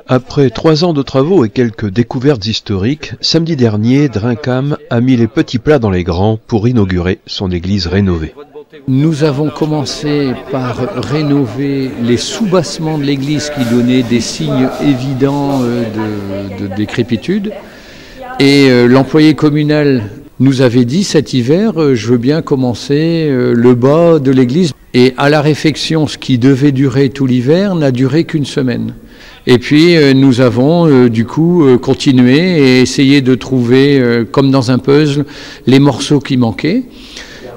Après 3 ans de travaux et quelques découvertes historiques, samedi dernier, Drincam a mis les petits plats dans les grands pour inaugurer son église rénovée. Nous avons commencé par rénover les soubassements de l'église qui donnaient des signes évidents de décrépitude. Et l'employé communal nous avait dit cet hiver, je veux bien commencer le bas de l'église. Et à la réfection, ce qui devait durer tout l'hiver n'a duré qu'une semaine. Et puis nous avons du coup continué et essayé de trouver, comme dans un puzzle, les morceaux qui manquaient.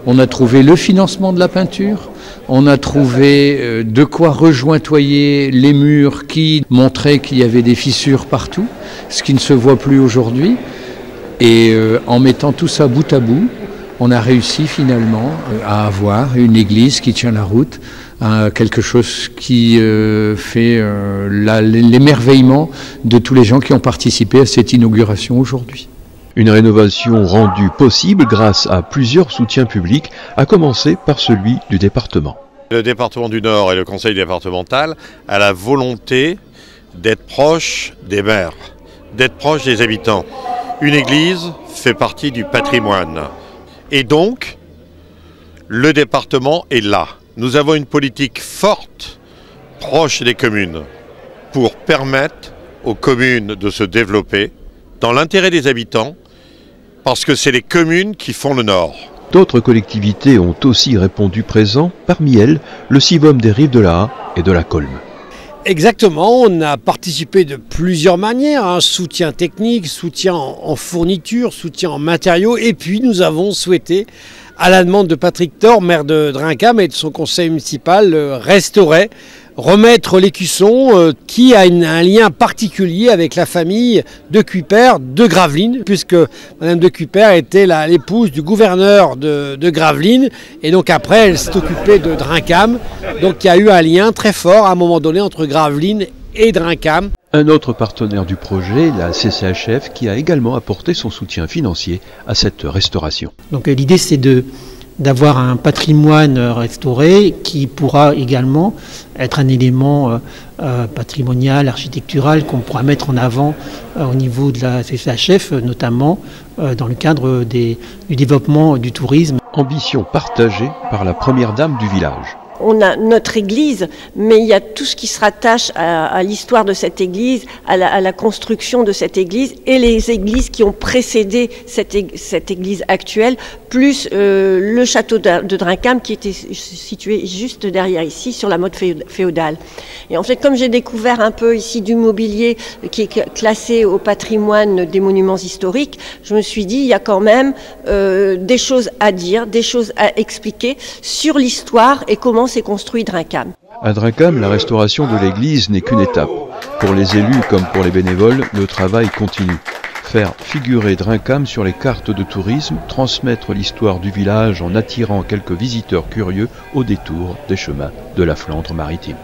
On a trouvé le financement de la peinture, on a trouvé de quoi rejointoyer les murs qui montraient qu'il y avait des fissures partout, ce qui ne se voit plus aujourd'hui. Et en mettant tout ça bout à bout, on a réussi finalement à avoir une église qui tient la route, quelque chose qui fait l'émerveillement de tous les gens qui ont participé à cette inauguration aujourd'hui. Une rénovation rendue possible grâce à plusieurs soutiens publics, à commencer par celui du département. Le département du Nord et le conseil départemental a la volonté d'être proche des maires, d'être proche des habitants. Une église fait partie du patrimoine. Et donc, le département est là. Nous avons une politique forte, proche des communes, pour permettre aux communes de se développer dans l'intérêt des habitants, parce que c'est les communes qui font le Nord. D'autres collectivités ont aussi répondu présent, parmi elles le CIVOM des Rives de la Ha et de la Colme. Exactement, on a participé de plusieurs manières, soutien technique, soutien en fourniture, soutien en matériaux, et puis nous avons souhaité, à la demande de Patrick Thor, maire de Drincam et de son conseil municipal, restaurer, remettre l'écusson qui a un lien particulier avec la famille de Cuypers de Gravelines, puisque Madame de Cuypers était l'épouse du gouverneur de Gravelines, et donc après elle s'est occupée de Drincam. Donc il y a eu un lien très fort à un moment donné entre Gravelines et Drincam. Un autre partenaire du projet, la CCHF, qui a également apporté son soutien financier à cette restauration. Donc l'idée c'est d'avoir un patrimoine restauré qui pourra également être un élément patrimonial, architectural qu'on pourra mettre en avant au niveau de la CCHF, notamment dans le cadre du développement du tourisme. Ambition partagée par la première dame du village. On a notre église, mais il y a tout ce qui se rattache à l'histoire de cette église, à la construction de cette église et les églises qui ont précédé cette église actuelle, plus le château de Drincam qui était situé juste derrière ici, sur la motte féodale. Et en fait, comme j'ai découvert un peu ici du mobilier qui est classé au patrimoine des monuments historiques, je me suis dit, il y a quand même des choses à dire, des choses à expliquer sur l'histoire et comment s'est construit Drincam. À Drincam, la restauration de l'église n'est qu'une étape. Pour les élus comme pour les bénévoles, le travail continue. Faire figurer Drincam sur les cartes de tourisme, transmettre l'histoire du village en attirant quelques visiteurs curieux au détour des chemins de la Flandre maritime.